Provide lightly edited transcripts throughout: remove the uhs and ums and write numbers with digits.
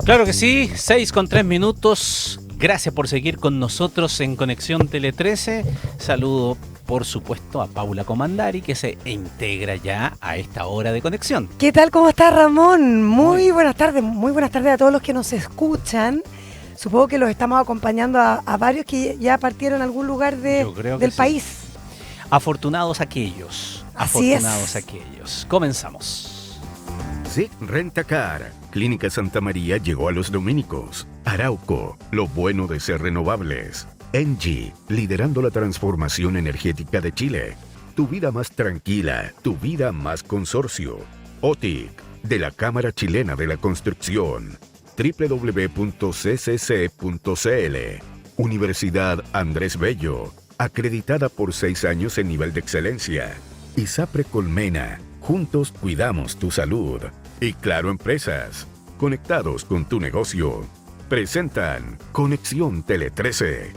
Claro que sí, 6:03. Gracias por seguir con nosotros en Conexión Tele 13. Saludo, por supuesto, a Paula Comandari, que se integra ya a esta hora de conexión. ¿Qué tal? ¿Cómo estás, Ramón? Muy buenas tardes a todos los que nos escuchan. Supongo que los estamos acompañando a varios que ya partieron a algún lugar del país. Sí. Afortunados aquellos. Así afortunados es. aquellos. Comenzamos. SIC Rentacar. Clínica Santa María llegó a los dominicos. Arauco, lo bueno de ser renovables. ENGIE, liderando la transformación energética de Chile. Tu vida más tranquila, tu vida más consorcio. OTIC, de la Cámara Chilena de la Construcción. www.ccc.cl. Universidad Andrés Bello, acreditada por 6 años en nivel de excelencia. ISAPRE Colmena, juntos cuidamos tu salud. Y Claro Empresas, conectados con tu negocio. Presentan Conexión Tele 13.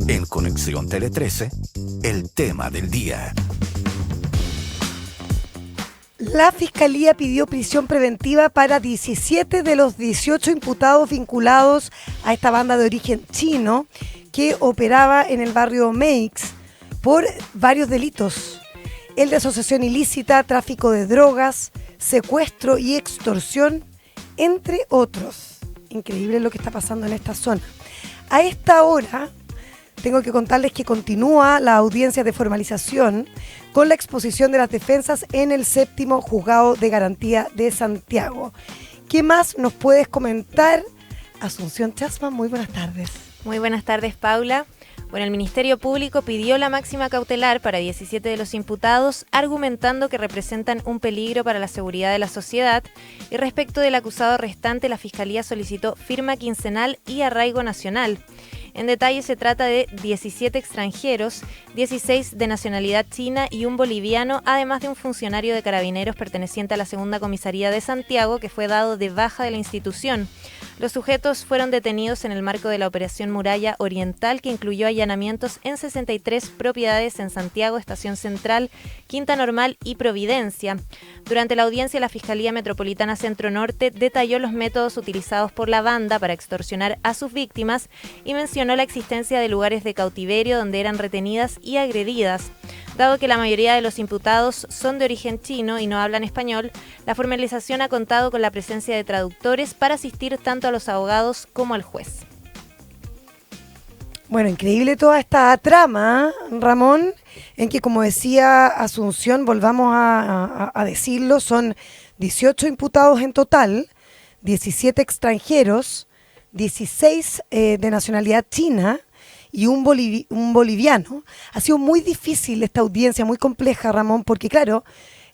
En Conexión Tele 13, el tema del día. La Fiscalía pidió prisión preventiva para 17 de los 18 imputados vinculados a esta banda de origen chino que operaba en el barrio Meix por varios delitos. El de asociación ilícita, tráfico de drogas, secuestro y extorsión, entre otros. Increíble lo que está pasando en esta zona. A esta hora, tengo que contarles que continúa la audiencia de formalización con la exposición de las defensas en el 7º Juzgado de Garantía de Santiago. ¿Qué más nos puedes comentar? Asunción Chasman, muy buenas tardes. Muy buenas tardes, Paula. Bueno, el Ministerio Público pidió la máxima cautelar para 17 de los imputados, argumentando que representan un peligro para la seguridad de la sociedad, y respecto del acusado restante, la Fiscalía solicitó firma quincenal y arraigo nacional. En detalle, se trata de 17 extranjeros, 16 de nacionalidad china y un boliviano, además de un funcionario de Carabineros perteneciente a la Segunda Comisaría de Santiago, que fue dado de baja de la institución. Los sujetos fueron detenidos en el marco de la Operación Muralla Oriental, que incluyó allanamientos en 63 propiedades en Santiago, Estación Central, Quinta Normal y Providencia. Durante la audiencia, la Fiscalía Metropolitana Centro Norte detalló los métodos utilizados por la banda para extorsionar a sus víctimas y mencionó la existencia de lugares de cautiverio donde eran retenidas y agredidas. Dado que la mayoría de los imputados son de origen chino y no hablan español, la formalización ha contado con la presencia de traductores para asistir tanto a los abogados como al juez. Bueno, increíble toda esta trama, Ramón, en que, como decía Asunción, volvamos a decirlo, son 18 imputados en total, 17 extranjeros, 16 de nacionalidad china y un boliviano. Ha sido muy difícil esta audiencia, muy compleja, Ramón, porque claro,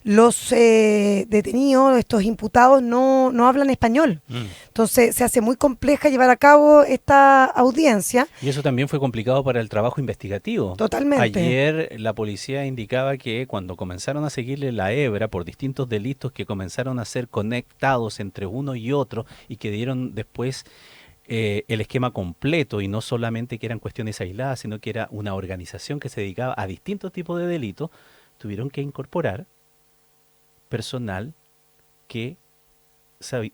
los detenidos, estos imputados, no hablan español. Entonces se hace muy compleja llevar a cabo esta audiencia. Y eso también fue complicado para el trabajo investigativo. Totalmente. Ayer la policía indicaba que cuando comenzaron a seguirle la hebra por distintos delitos que comenzaron a ser conectados entre uno y otro y que dieron después el esquema completo, y no solamente que eran cuestiones aisladas, sino que era una organización que se dedicaba a distintos tipos de delitos, tuvieron que incorporar personal que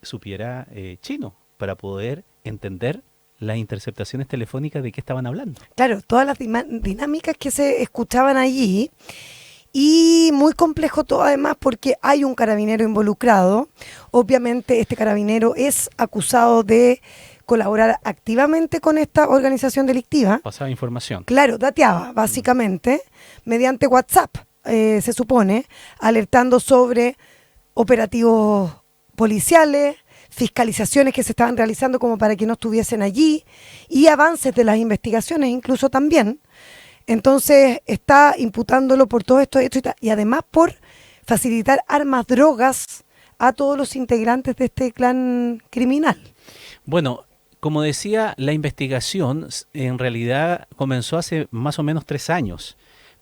supiera chino para poder entender las interceptaciones telefónicas de qué estaban hablando. Claro, todas las dinámicas que se escuchaban allí, y muy complejo todo además porque hay un carabinero involucrado. Obviamente este carabinero es acusado de colaborar activamente con esta organización delictiva. Pasaba información. Claro, dateaba básicamente mediante WhatsApp, se supone, alertando sobre operativos policiales, fiscalizaciones que se estaban realizando como para que no estuviesen allí, y avances de las investigaciones incluso también. Entonces está imputándolo por todo esto y además por facilitar armas, drogas a todos los integrantes de este clan criminal. Bueno, como decía, la investigación en realidad comenzó hace más o menos 3 años,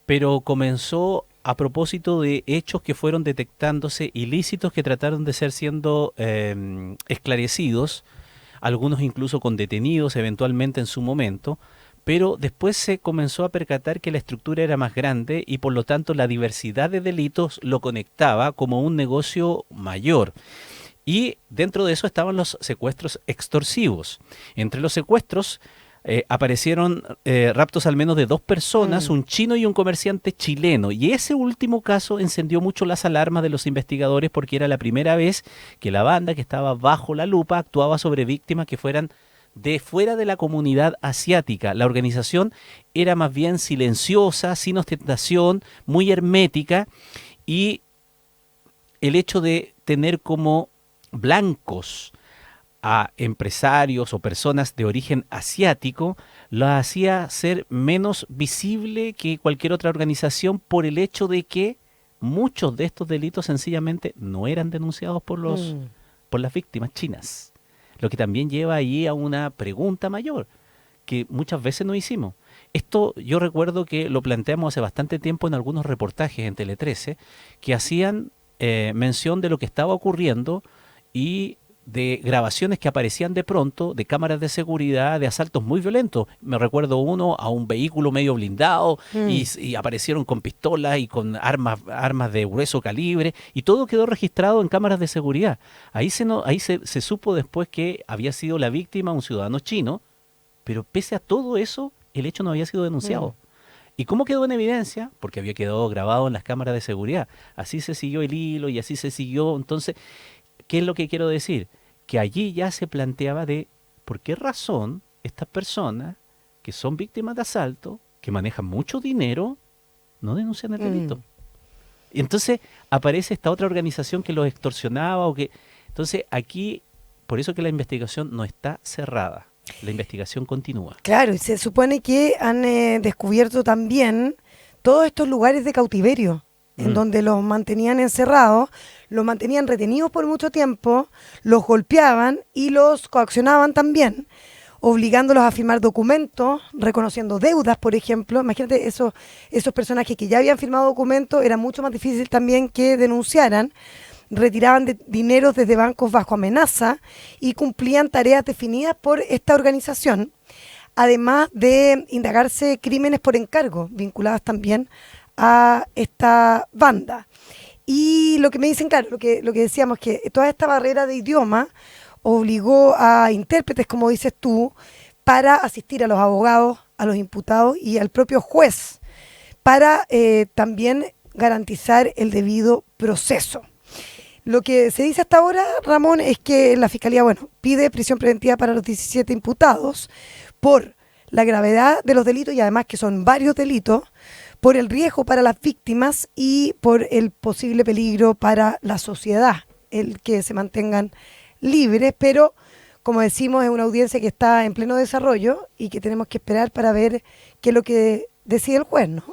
pero comenzó a propósito de hechos que fueron detectándose ilícitos que trataron de ser siendo esclarecidos, algunos incluso con detenidos eventualmente en su momento, pero después se comenzó a percatar que la estructura era más grande y por lo tanto la diversidad de delitos lo conectaba como un negocio mayor. Y dentro de eso estaban los secuestros extorsivos. Entre los secuestros aparecieron raptos al menos de 2 personas, un chino y un comerciante chileno. Y ese último caso encendió mucho las alarmas de los investigadores porque era la primera vez que la banda que estaba bajo la lupa actuaba sobre víctimas que fueran de fuera de la comunidad asiática. La organización era más bien silenciosa, sin ostentación, muy hermética, y el hecho de tener como blancos a empresarios o personas de origen asiático la hacía ser menos visible que cualquier otra organización por el hecho de que muchos de estos delitos sencillamente no eran denunciados por las víctimas chinas. Lo que también lleva ahí a una pregunta mayor que muchas veces no hicimos. Esto yo recuerdo que lo planteamos hace bastante tiempo en algunos reportajes en Tele 13 que hacían mención de lo que estaba ocurriendo y de grabaciones que aparecían de pronto, de cámaras de seguridad, de asaltos muy violentos. Me recuerdo uno a un vehículo medio blindado y aparecieron con pistolas y con armas de grueso calibre y todo quedó registrado en cámaras de seguridad. Ahí se supo después que había sido la víctima un ciudadano chino, pero pese a todo eso, el hecho no había sido denunciado. ¿Y cómo quedó en evidencia? Porque había quedado grabado en las cámaras de seguridad. Así se siguió el hilo y así se siguió. Entonces, ¿qué es lo que quiero decir? Que allí ya se planteaba de por qué razón estas personas que son víctimas de asalto, que manejan mucho dinero, no denuncian el delito. Y entonces aparece esta otra organización que los extorsionaba entonces aquí, por eso que la investigación no está cerrada, la investigación continúa. Claro, y se supone que han descubierto también todos estos lugares de cautiverio, en donde los mantenían encerrados, los mantenían retenidos por mucho tiempo, los golpeaban y los coaccionaban también, obligándolos a firmar documentos, reconociendo deudas, por ejemplo. Imagínate, esos personajes que ya habían firmado documentos, era mucho más difícil también que denunciaran, retiraban dineros desde bancos bajo amenaza y cumplían tareas definidas por esta organización, además de indagarse crímenes por encargo, vinculados también a esta banda. Y lo que me dicen, claro, lo que decíamos, que toda esta barrera de idioma obligó a intérpretes, como dices tú, para asistir a los abogados, a los imputados y al propio juez, para también garantizar el debido proceso. Lo que se dice hasta ahora, Ramón, es que la Fiscalía, pide prisión preventiva para los 17 imputados por la gravedad de los delitos y además que son varios delitos, por el riesgo para las víctimas y por el posible peligro para la sociedad, el que se mantengan libres, pero como decimos es una audiencia que está en pleno desarrollo y que tenemos que esperar para ver qué es lo que decide el juez, ¿no?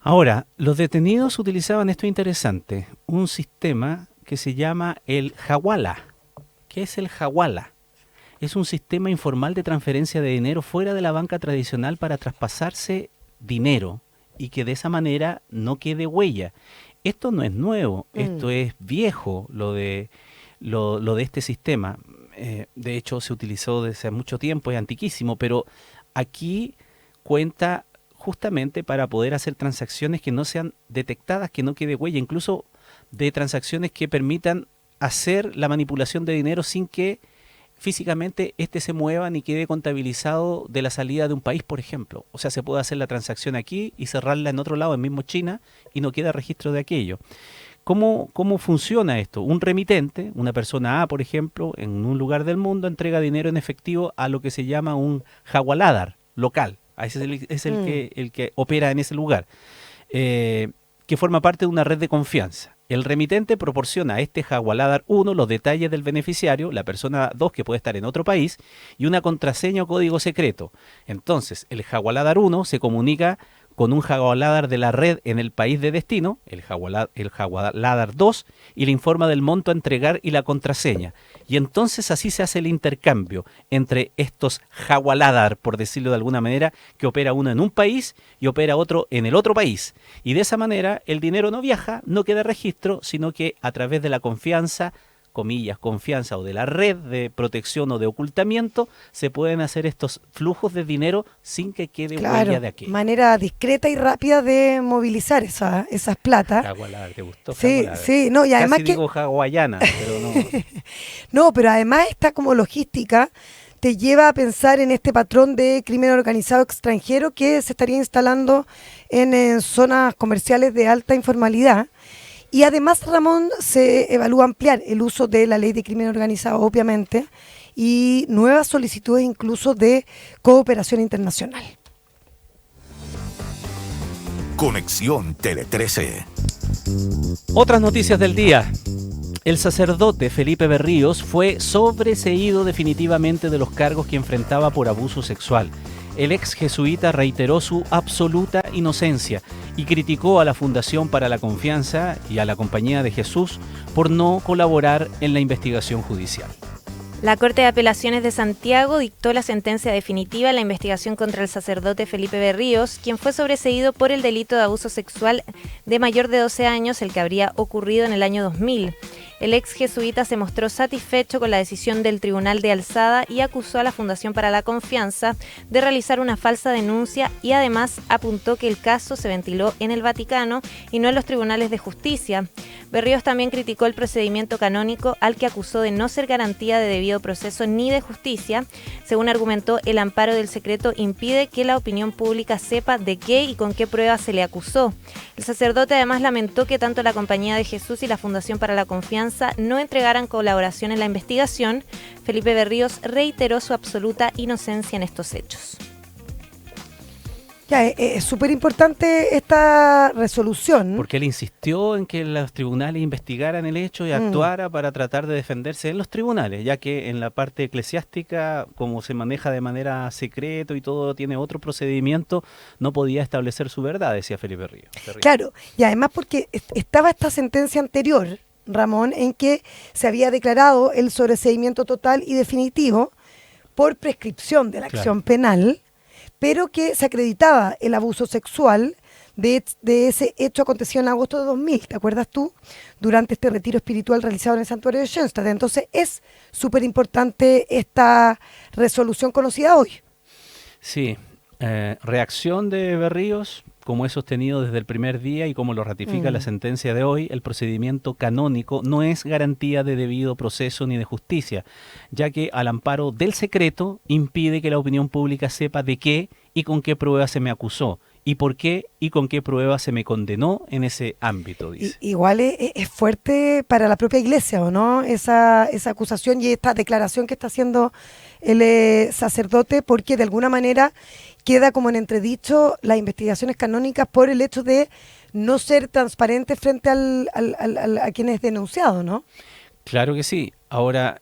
Ahora, los detenidos utilizaban, esto interesante, un sistema que se llama el Hawala. ¿Qué es el Hawala? Es un sistema informal de transferencia de dinero fuera de la banca tradicional para traspasarse dinero y que de esa manera no quede huella. Esto no es nuevo, esto es viejo, lo de este sistema. De hecho, se utilizó desde hace mucho tiempo, es antiquísimo, pero aquí cuenta justamente para poder hacer transacciones que no sean detectadas, que no quede huella, incluso de transacciones que permitan hacer la manipulación de dinero sin que físicamente se mueva ni quede contabilizado de la salida de un país, por ejemplo. O sea, se puede hacer la transacción aquí y cerrarla en otro lado, en mismo China, y no queda registro de aquello. ¿Cómo funciona esto? Un remitente, una persona A, por ejemplo, en un lugar del mundo, entrega dinero en efectivo a lo que se llama un hawaladar local. Ese es el que opera en ese lugar, que forma parte de una red de confianza. El remitente proporciona a este Hawaladar 1 los detalles del beneficiario, la persona 2 que puede estar en otro país, y una contraseña o código secreto. Entonces, el Hawaladar 1 se comunica con un Hawaladar de la red en el país de destino, el Hawaladar 2, y le informa del monto a entregar y la contraseña. Y entonces así se hace el intercambio entre estos Hawaladar, por decirlo de alguna manera, que opera uno en un país y opera otro en el otro país. Y de esa manera el dinero no viaja, no queda registro, sino que a través de la confianza comillas, confianza o de la red de protección o de ocultamiento, se pueden hacer estos flujos de dinero sin que quede huella de aquello. Manera discreta y rápida de movilizar esas plata. Jagualar, ¿te gustó? Sí, Jagualar? sí, no, y además Casi digo hawaiana, pero no. No, pero además esta como logística te lleva a pensar en este patrón de crimen organizado extranjero que se estaría instalando en zonas comerciales de alta informalidad. Y además, Ramón, se evalúa ampliar el uso de la ley de crimen organizado, obviamente, y nuevas solicitudes incluso de cooperación internacional. Conexión Tele 13. Otras noticias del día. El sacerdote Felipe Berríos fue sobreseído definitivamente de los cargos que enfrentaba por abuso sexual. El ex jesuita reiteró su absoluta inocencia y criticó a la Fundación para la Confianza y a la Compañía de Jesús por no colaborar en la investigación judicial. La Corte de Apelaciones de Santiago dictó la sentencia definitiva en la investigación contra el sacerdote Felipe Berríos, quien fue sobreseído por el delito de abuso sexual de mayor de 12 años, el que habría ocurrido en el año 2000. El ex jesuita se mostró satisfecho con la decisión del Tribunal de Alzada y acusó a la Fundación para la Confianza de realizar una falsa denuncia y además apuntó que el caso se ventiló en el Vaticano y no en los tribunales de justicia. Berríos también criticó el procedimiento canónico al que acusó de no ser garantía de debido proceso ni de justicia. Según argumentó, el amparo del secreto impide que la opinión pública sepa de qué y con qué pruebas se le acusó. El sacerdote además lamentó que tanto la Compañía de Jesús y la Fundación para la Confianza no entregaran colaboración en la investigación. Felipe Berríos reiteró su absoluta inocencia en estos hechos. Ya, es súper importante esta resolución. Porque él insistió en que los tribunales investigaran el hecho y actuara para tratar de defenderse en los tribunales, ya que en la parte eclesiástica, como se maneja de manera secreto y todo tiene otro procedimiento, no podía establecer su verdad, decía Felipe Ríos. Claro, y además porque estaba esta sentencia anterior, Ramón, en que se había declarado el sobreseimiento total y definitivo por prescripción de la acción penal, pero que se acreditaba el abuso sexual de ese hecho acontecido en agosto de 2000, ¿te acuerdas tú? Durante este retiro espiritual realizado en el santuario de Schoenstatt. Entonces es súper importante esta resolución conocida hoy. Sí, reacción de Berríos, como he sostenido desde el primer día y como lo ratifica la sentencia de hoy, el procedimiento canónico no es garantía de debido proceso ni de justicia, ya que al amparo del secreto impide que la opinión pública sepa de qué y con qué prueba se me acusó, y por qué y con qué prueba se me condenó en ese ámbito, dice. Igual es fuerte para la propia iglesia, ¿o no? Esa acusación y esta declaración que está haciendo el sacerdote, porque de alguna manera queda como en entredicho las investigaciones canónicas por el hecho de no ser transparente frente a quien es denunciado, ¿no? Claro que sí. Ahora,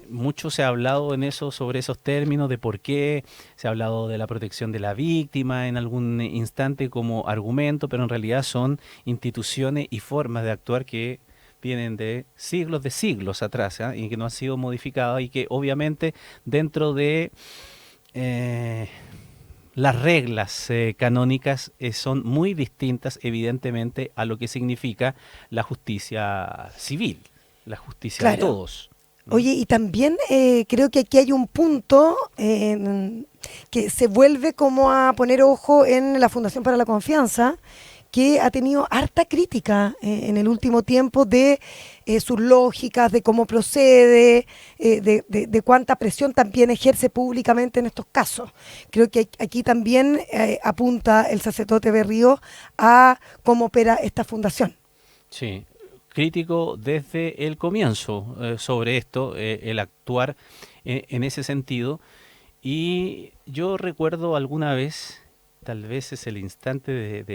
mucho se ha hablado en eso, sobre esos términos de por qué, se ha hablado de la protección de la víctima en algún instante como argumento, pero en realidad son instituciones y formas de actuar que vienen de siglos atrás, ¿eh? Y que no han sido modificadas y que obviamente dentro de las reglas canónicas son muy distintas evidentemente a lo que significa la justicia civil. La justicia de todos. Oye, y también creo que aquí hay un punto que se vuelve como a poner ojo en la Fundación para la Confianza, que ha tenido harta crítica en el último tiempo de sus lógicas, de cómo procede, de cuánta presión también ejerce públicamente en estos casos. Creo que aquí también apunta el sacerdote Berríos a cómo opera esta fundación. Sí. Crítico desde el comienzo sobre esto, el actuar en ese sentido. Y yo recuerdo alguna vez, tal vez es el instante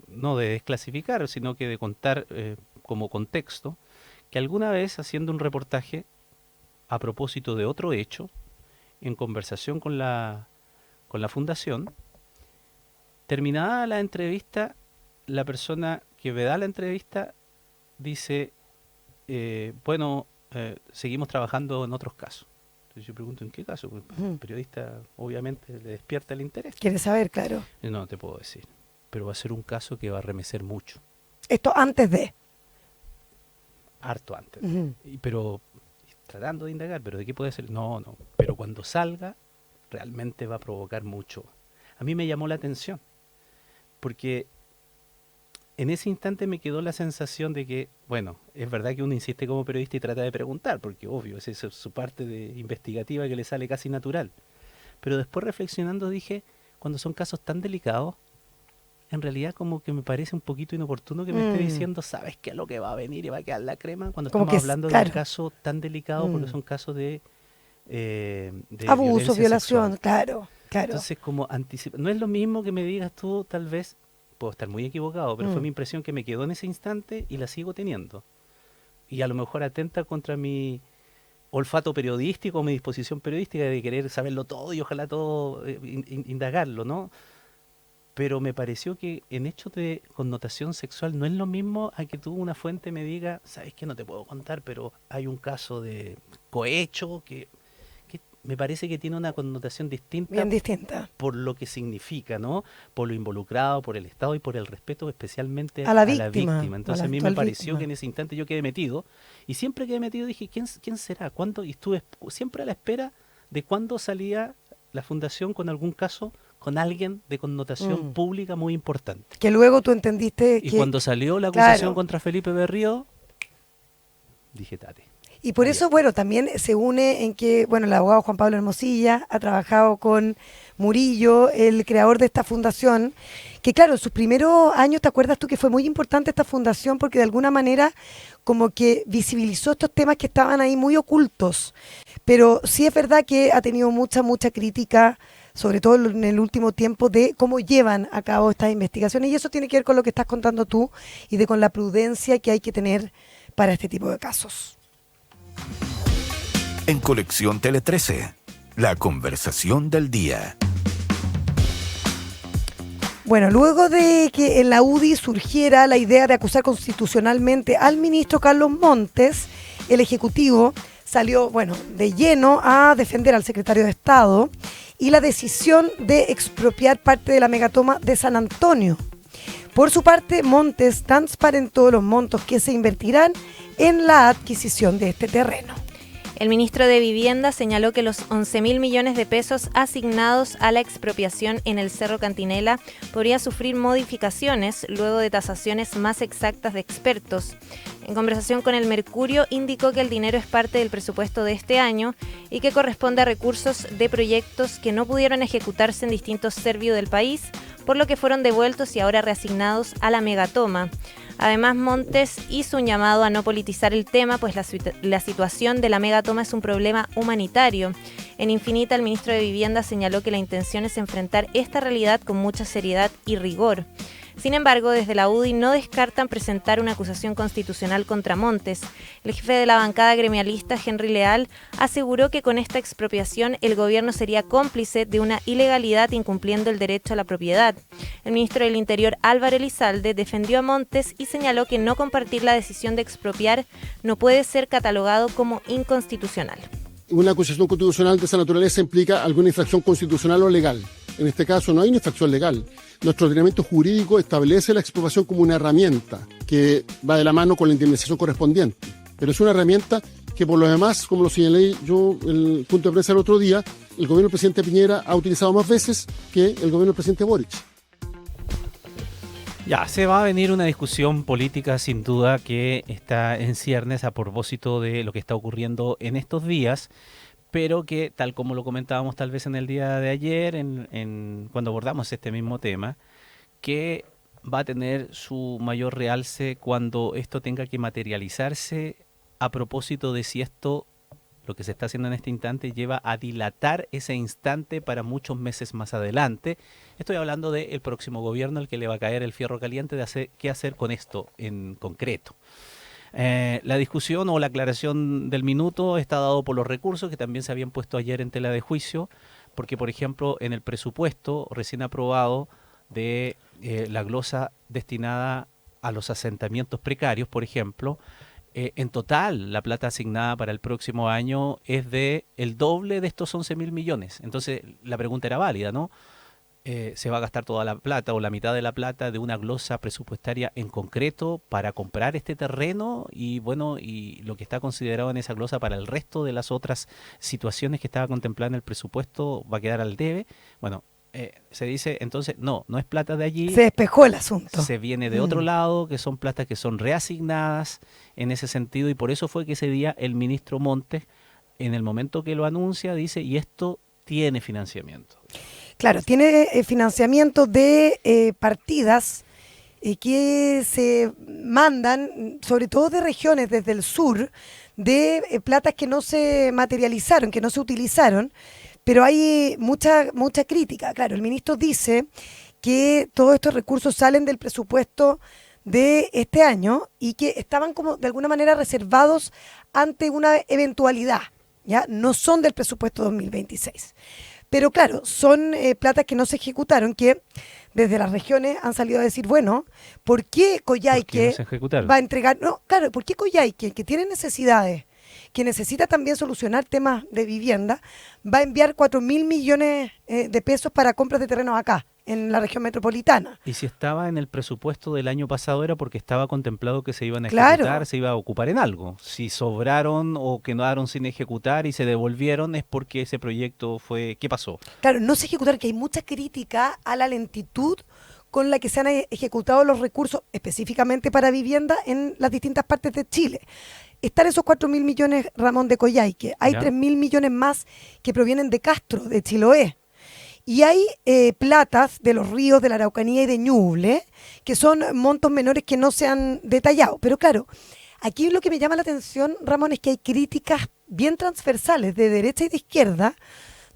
no de desclasificar, sino que de contar como contexto, que alguna vez haciendo un reportaje a propósito de otro hecho, en conversación con la fundación, terminada la entrevista, la persona que me da la entrevista dice, seguimos trabajando en otros casos. Entonces yo pregunto, ¿en qué caso? Pues el periodista obviamente le despierta el interés. ¿Quieres saber? Claro. No te puedo decir, pero va a ser un caso que va a remecer mucho. Esto antes de harto antes. Ujú. Pero tratando de indagar, ¿pero de qué puede ser? No, no. Pero cuando salga, realmente va a provocar mucho. A mí me llamó la atención, porque en ese instante me quedó la sensación de que, bueno, es verdad que uno insiste como periodista y trata de preguntar, porque obvio, esa es su parte de investigativa que le sale casi natural. Pero después reflexionando dije, cuando son casos tan delicados, en realidad como que me parece un poquito inoportuno que me esté diciendo, ¿sabes qué es lo que va a venir y va a quedar la crema? Cuando Como estamos que es- hablando de claro. un caso tan delicado, porque Mm. son casos de Abuso, violencia violación, sexual. claro, claro. Entonces, como anticipa, no es lo mismo que me digas tú, tal vez, puedo estar muy equivocado, pero fue mi impresión que me quedó en ese instante y la sigo teniendo. Y a lo mejor atenta contra mi olfato periodístico, mi disposición periodística de querer saberlo todo y ojalá todo indagarlo, ¿no? Pero me pareció que en hechos de connotación sexual no es lo mismo a que tú una fuente me diga, sabes que no te puedo contar, pero hay un caso de cohecho que me parece que tiene una connotación distinta Bien distinta. por lo que significa, ¿no? Por lo involucrado, por el Estado y por el respeto especialmente A la a la víctima, víctima. a Entonces la a mí me actual pareció víctima. que en ese instante yo quedé metido y siempre quedé metido dije, ¿quién será? ¿Cuándo? Y estuve siempre a la espera de cuándo salía la fundación con algún caso con alguien de connotación pública muy importante. Que luego tú entendiste Y que... cuando salió la acusación Claro. contra Felipe Berrío, dije, tate. Y por eso, bueno, también se une en que, bueno, el abogado Juan Pablo Hermosilla ha trabajado con Murillo, el creador de esta fundación, que claro, en sus primeros años, ¿te acuerdas tú que fue muy importante esta fundación porque de alguna manera como que visibilizó estos temas que estaban ahí muy ocultos? Pero sí es verdad que ha tenido mucha crítica, sobre todo en el último tiempo, de cómo llevan a cabo estas investigaciones. Y eso tiene que ver con lo que estás contando tú y de con la prudencia que hay que tener para este tipo de casos. En Conexión Tele 13, la conversación del día. Bueno, luego de que en la UDI surgiera la idea de acusar constitucionalmente al ministro Carlos Montes, el Ejecutivo salió, bueno, de lleno a defender al secretario de Estado y la decisión de expropiar parte de la megatoma de San Antonio. Por su parte, Montes transparentó los montos que se invertirán en la adquisición de este terreno. El ministro de Vivienda señaló que los 11.000 millones de pesos asignados a la expropiación en el Cerro Cantinela podría sufrir modificaciones luego de tasaciones más exactas de expertos. En conversación con el Mercurio, indicó que el dinero es parte del presupuesto de este año y que corresponde a recursos de proyectos que no pudieron ejecutarse en distintos servicios del país, por lo que fueron devueltos y ahora reasignados a la megatoma. Además, Montes hizo un llamado a no politizar el tema, pues la situación de la megatoma es un problema humanitario. En Infinita, el ministro de Vivienda señaló que la intención es enfrentar esta realidad con mucha seriedad y rigor. Sin embargo, desde la UDI no descartan presentar una acusación constitucional contra Montes. El jefe de la bancada gremialista, Henry Leal, aseguró que con esta expropiación el gobierno sería cómplice de una ilegalidad incumpliendo el derecho a la propiedad. El ministro del Interior, Álvaro Elizalde, defendió a Montes y señaló que no compartir la decisión de expropiar no puede ser catalogado como inconstitucional. Una acusación constitucional de esa naturaleza implica alguna infracción constitucional o legal. En este caso no hay una infracción legal. Nuestro ordenamiento jurídico establece la expropiación como una herramienta que va de la mano con la indemnización correspondiente. Pero es una herramienta que por lo demás, como lo señalé yo en el punto de prensa el otro día, el gobierno del presidente Piñera ha utilizado más veces que el gobierno del presidente Boric. Ya, se va a venir una discusión política sin duda que está en ciernes a propósito de lo que está ocurriendo en estos días, pero que tal como lo comentábamos tal vez en el día de ayer, cuando abordamos este mismo tema, que va a tener su mayor realce cuando esto tenga que materializarse a propósito de si esto, lo que se está haciendo en este instante, lleva a dilatar ese instante para muchos meses más adelante. Estoy hablando del próximo gobierno, al que le va a caer el fierro caliente de qué hacer con esto en concreto. La discusión o la aclaración del minuto está dado por los recursos que también se habían puesto ayer en tela de juicio, porque por ejemplo en el presupuesto recién aprobado de la glosa destinada a los asentamientos precarios, por ejemplo, en total la plata asignada para el próximo año es de el doble de estos 11.000 millones. Entonces la pregunta era válida, ¿no? se va a gastar toda la plata o la mitad de la plata de una glosa presupuestaria en concreto para comprar este terreno y bueno, y lo que está considerado en esa glosa para el resto de las otras situaciones que estaba contemplada en el presupuesto va a quedar al debe. Bueno, se dice entonces, no es plata de allí. Se despejó el asunto. Se viene de otro lado, que son platas que son reasignadas en ese sentido y por eso fue que ese día el ministro Montes, en el momento que lo anuncia, dice, y esto tiene financiamiento. Claro, tiene financiamiento de partidas que se mandan, sobre todo de regiones desde el sur, de platas que no se materializaron, que no se utilizaron, pero hay mucha crítica. Claro, el ministro dice que todos estos recursos salen del presupuesto de este año y que estaban como de alguna manera reservados ante una eventualidad, ¿ya? No son del presupuesto 2026. Pero claro, son platas que no se ejecutaron, que desde las regiones han salido a decir, bueno, ¿por qué Coyhaique va a entregar? No, claro, ¿por qué Coyhaique, que tiene necesidades, que necesita también solucionar temas de vivienda, va a enviar 4.000 millones de pesos para compras de terrenos acá, en la región metropolitana? Y si estaba en el presupuesto del año pasado era porque estaba contemplado que se iban a ejecutar, claro, se iba a ocupar en algo. Si sobraron o quedaron sin ejecutar y se devolvieron es porque ese proyecto fue... ¿Qué pasó? Claro, no se ejecutaron, que hay mucha crítica a la lentitud con la que se han ejecutado los recursos específicamente para vivienda en las distintas partes de Chile. Están esos 4.000 millones, Ramón, de Coyhaique. Hay 3.000 millones más que provienen de Castro, de Chiloé. Y hay platas de los ríos de la Araucanía y de Ñuble, que son montos menores que no se han detallado. Pero claro, aquí lo que me llama la atención, Ramón, es que hay críticas bien transversales de derecha y de izquierda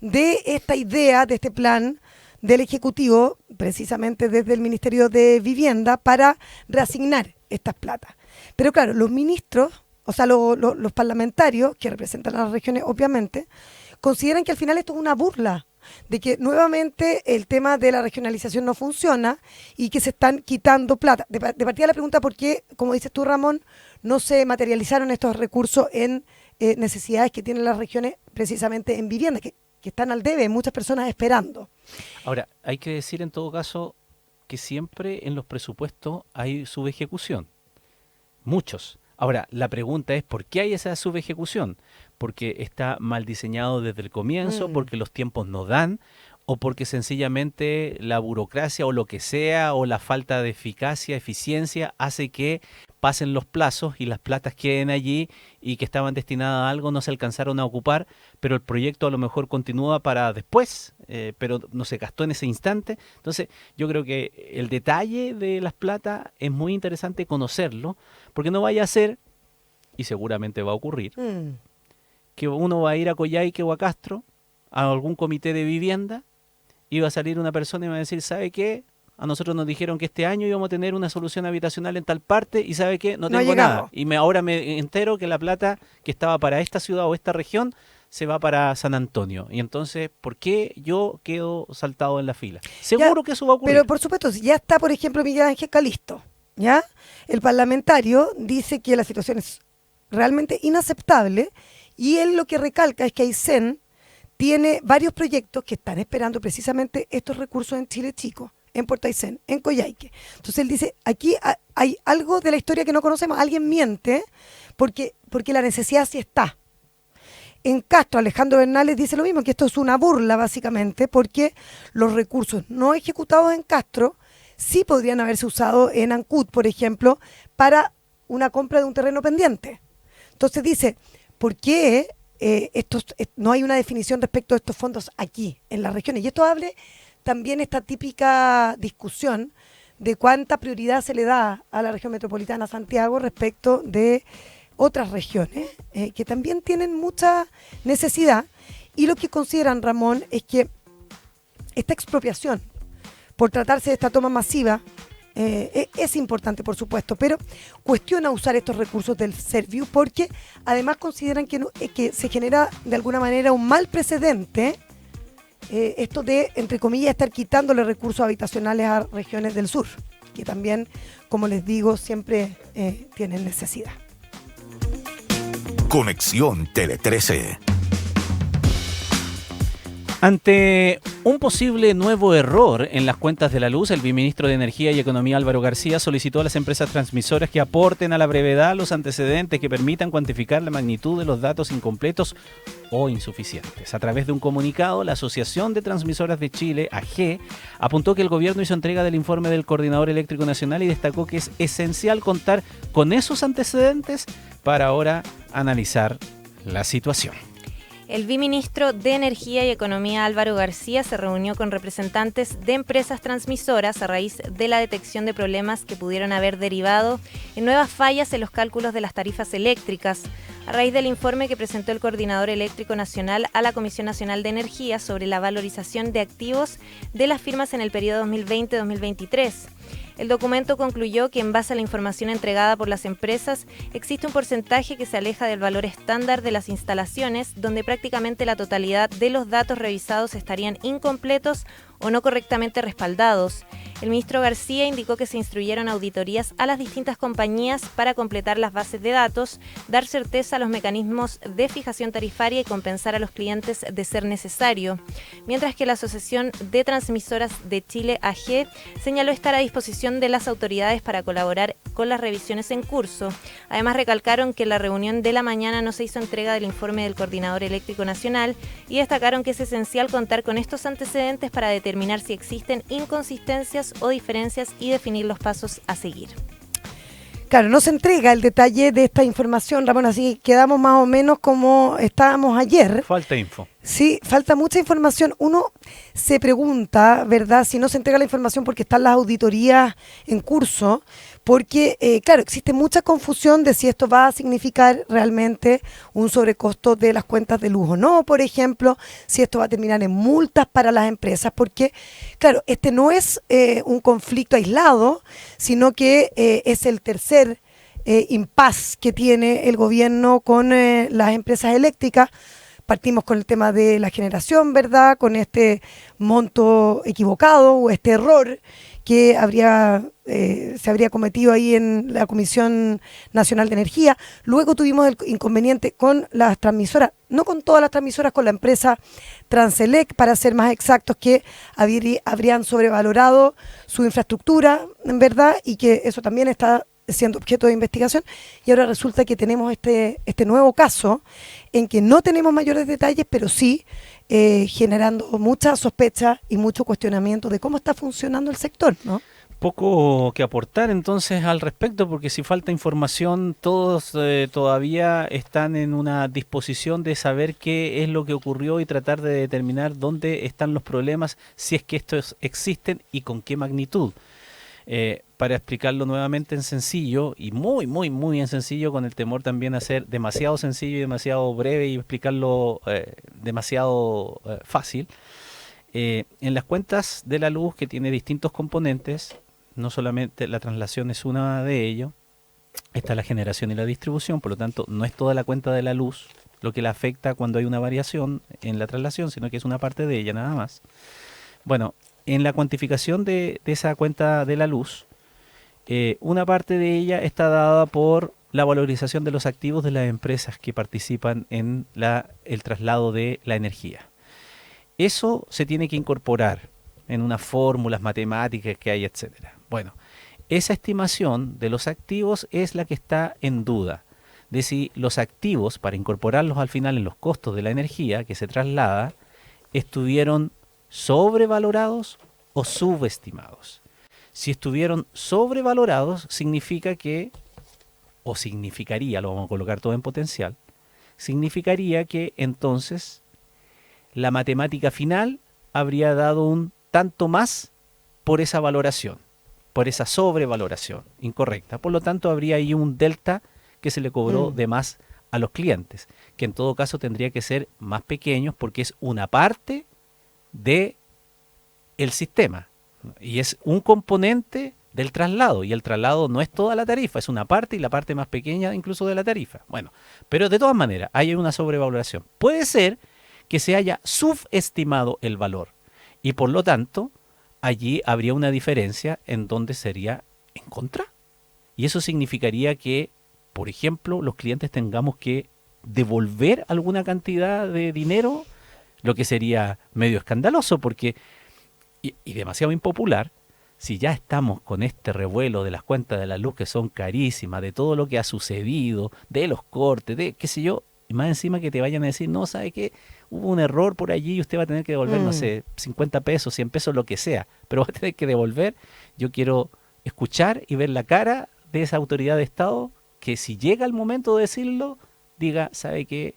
de esta idea, de este plan del Ejecutivo, precisamente desde el Ministerio de Vivienda, para reasignar estas platas. Pero claro, los ministros, o sea, los parlamentarios, que representan a las regiones, obviamente, consideran que al final esto es una burla, de que nuevamente el tema de la regionalización no funciona y que se están quitando plata. De partida la pregunta, ¿por qué, como dices tú, Ramón, no se materializaron estos recursos en necesidades que tienen las regiones precisamente en vivienda, que están al debe, muchas personas esperando? Ahora, hay que decir en todo caso que siempre en los presupuestos hay subejecución, muchos. Ahora, la pregunta es, ¿por qué hay esa subejecución? ¿Porque está mal diseñado desde el comienzo? ¿Porque los tiempos no dan? ¿O porque sencillamente la burocracia o lo que sea, o la falta de eficacia, eficiencia, hace que pasen los plazos y las platas queden allí y que estaban destinadas a algo no se alcanzaron a ocupar, pero el proyecto a lo mejor continúa para después, pero no se gastó en ese instante? Entonces, yo creo que el detalle de las platas es muy interesante conocerlo, porque no vaya a ser, y seguramente va a ocurrir, que uno va a ir a Coyhaique o a Castro, a algún comité de vivienda, y va a salir una persona y va a decir, ¿sabe qué? A nosotros nos dijeron que este año íbamos a tener una solución habitacional en tal parte, y ¿sabe qué? No tengo nada. Y ahora me entero que la plata que estaba para esta ciudad o esta región se va para San Antonio. Y entonces, ¿por qué yo quedo saltado en la fila? Seguro que eso va a ocurrir. Pero por supuesto, si ya está, por ejemplo, Miguel Ángel Calisto, ¿ya? El parlamentario dice que la situación es realmente inaceptable, y él lo que recalca es que Aysén tiene varios proyectos que están esperando precisamente estos recursos en Chile Chico, en Puerto Aysén, en Coyhaique. Entonces él dice, aquí hay algo de la historia que no conocemos, alguien miente, porque la necesidad sí está. En Castro, Alejandro Bernales dice lo mismo, que esto es una burla básicamente, porque los recursos no ejecutados en Castro sí podrían haberse usado en Ancud, por ejemplo, para una compra de un terreno pendiente. Entonces dice, ¿por qué no hay una definición respecto a estos fondos aquí, en las regiones? Y esto abre también esta típica discusión de cuánta prioridad se le da a la región metropolitana Santiago respecto de otras regiones que también tienen mucha necesidad. Y lo que consideran, Ramón, es que esta expropiación, por tratarse de esta toma masiva, es importante, por supuesto, pero cuestiona usar estos recursos del Serviu porque además consideran que se genera de alguna manera un mal precedente, esto de, entre comillas, estar quitándole recursos habitacionales a regiones del sur, que también, como les digo, siempre tienen necesidad. Conexión Tele 13. Ante Un posible nuevo error en las cuentas de la luz. El viceministro de Energía y Economía, Álvaro García, solicitó a las empresas transmisoras que aporten a la brevedad los antecedentes que permitan cuantificar la magnitud de los datos incompletos o insuficientes. A través de un comunicado, la Asociación de Transmisoras de Chile, AG, apuntó que el gobierno hizo entrega del informe del Coordinador Eléctrico Nacional y destacó que es esencial contar con esos antecedentes para ahora analizar la situación. El viceministro de Energía y Economía, Álvaro García, se reunió con representantes de empresas transmisoras a raíz de la detección de problemas que pudieron haber derivado en nuevas fallas en los cálculos de las tarifas eléctricas, a raíz del informe que presentó el Coordinador Eléctrico Nacional a la Comisión Nacional de Energía sobre la valorización de activos de las firmas en el periodo 2020-2023. El documento concluyó que en base a la información entregada por las empresas existe un porcentaje que se aleja del valor estándar de las instalaciones, donde prácticamente la totalidad de los datos revisados estarían incompletos o no correctamente respaldados. El ministro García indicó que se instruyeron auditorías a las distintas compañías para completar las bases de datos, dar certeza a los mecanismos de fijación tarifaria y compensar a los clientes de ser necesario, mientras que la Asociación de Transmisoras de Chile, AG, señaló estar a disposición de las autoridades para colaborar con las revisiones en curso. Además, recalcaron que en la reunión de la mañana no se hizo entrega del informe del Coordinador Eléctrico Nacional y destacaron que es esencial contar con estos antecedentes para determinar si existen inconsistencias o diferencias y definir los pasos a seguir. Claro, no se entrega el detalle de esta información, Ramón, así quedamos más o menos como estábamos ayer. Falta info. Sí, falta mucha información. Uno se pregunta, ¿verdad?, si no se entrega la información porque están las auditorías en curso, porque, claro, existe mucha confusión de si esto va a significar realmente un sobrecosto de las cuentas de luz o no, por ejemplo, si esto va a terminar en multas para las empresas, porque, claro, este no es un conflicto aislado, sino que es el tercer impas que tiene el gobierno con las empresas eléctricas. Partimos con el tema de la generación, ¿verdad?, con este monto equivocado o este error que se habría cometido ahí en la Comisión Nacional de Energía. Luego tuvimos el inconveniente con las transmisoras, no con todas las transmisoras, con la empresa Transelec, para ser más exactos, que habrían sobrevalorado su infraestructura, ¿verdad?, y que eso también está siendo objeto de investigación, y ahora resulta que tenemos este nuevo caso en que no tenemos mayores detalles, pero sí generando mucha sospecha y mucho cuestionamiento de cómo está funcionando el sector, ¿no? Poco que aportar entonces al respecto, porque si falta información, todos todavía están en una disposición de saber qué es lo que ocurrió y tratar de determinar dónde están los problemas, si es que estos existen y con qué magnitud. Para explicarlo nuevamente en sencillo y muy en sencillo, con el temor también a ser demasiado sencillo y demasiado breve y explicarlo demasiado fácil. En las cuentas de la luz, que tiene distintos componentes, no solamente la traslación es una de ellos, está la generación y la distribución, por lo tanto no es toda la cuenta de la luz lo que la afecta cuando hay una variación en la traslación, sino que es una parte de ella nada más. Bueno, en la cuantificación de esa cuenta de la luz, una parte de ella está dada por la valorización de los activos de las empresas que participan en el traslado de la energía. Eso se tiene que incorporar en unas fórmulas matemáticas que hay, etcétera. Bueno, esa estimación de los activos es la que está en duda, de si los activos, para incorporarlos al final en los costos de la energía que se traslada, estuvieron sobrevalorados o subestimados. Si estuvieron sobrevalorados, significa que, o significaría, lo vamos a colocar todo en potencial, significaría que entonces la matemática final habría dado un tanto más por esa valoración, por esa sobrevaloración incorrecta. Por lo tanto, habría ahí un delta que se le cobró de más a los clientes, que en todo caso tendría que ser más pequeños porque es una parte de el sistema y es un componente del traslado, y el traslado no es toda la tarifa, es una parte y la parte más pequeña incluso de la tarifa. Bueno, pero de todas maneras hay una sobrevaloración. Puede ser que se haya subestimado el valor y por lo tanto allí habría una diferencia en donde sería en contra, y eso significaría que, por ejemplo, los clientes tengamos que devolver alguna cantidad de dinero Lo que sería medio escandaloso porque y demasiado impopular. Si ya estamos con este revuelo de las cuentas de la luz que son carísimas, de todo lo que ha sucedido, de los cortes, de qué sé yo, y más encima que te vayan a decir, no, ¿sabe qué? Hubo un error por allí y usted va a tener que devolver, no sé, 50 pesos, 100 pesos, lo que sea, pero va a tener que devolver. Yo quiero escuchar y ver la cara de esa autoridad de Estado que si llega el momento de decirlo, diga, ¿sabe qué?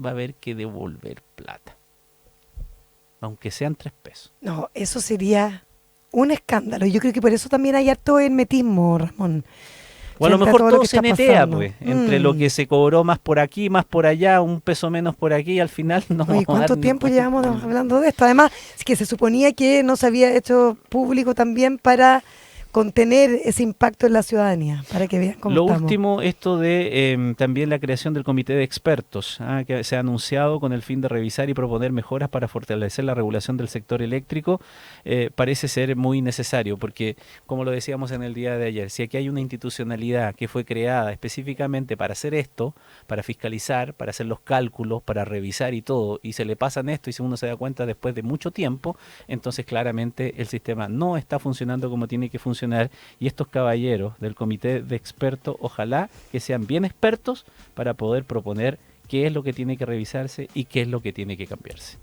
Va a haber que devolver plata. Aunque sean 3 pesos. No, eso sería un escándalo. Yo creo que por eso también hay harto hermetismo, Ramón. O a lo frente mejor todo todo que se está netea, pasando. pues, entre lo que se cobró más por aquí, más por allá, un peso menos por aquí, y al final no Oye, vamos a ¿cuánto dar tiempo ni llevamos cuenta. hablando de esto? Además, es que se suponía que no se había hecho público también para contener ese impacto en la ciudadanía, para que vean cómo Lo estamos. último, esto de también la creación del comité de expertos, que se ha anunciado con el fin de revisar y proponer mejoras para fortalecer la regulación del sector eléctrico, parece ser muy necesario, porque como lo decíamos en el día de ayer, si aquí hay una institucionalidad que fue creada específicamente para hacer esto, para fiscalizar, para hacer los cálculos, para revisar y todo, y se le pasan esto y si uno se da cuenta después de mucho tiempo, entonces claramente el sistema no está funcionando como tiene que funcionar. Y estos caballeros del comité de expertos, ojalá que sean bien expertos para poder proponer qué es lo que tiene que revisarse y qué es lo que tiene que cambiarse.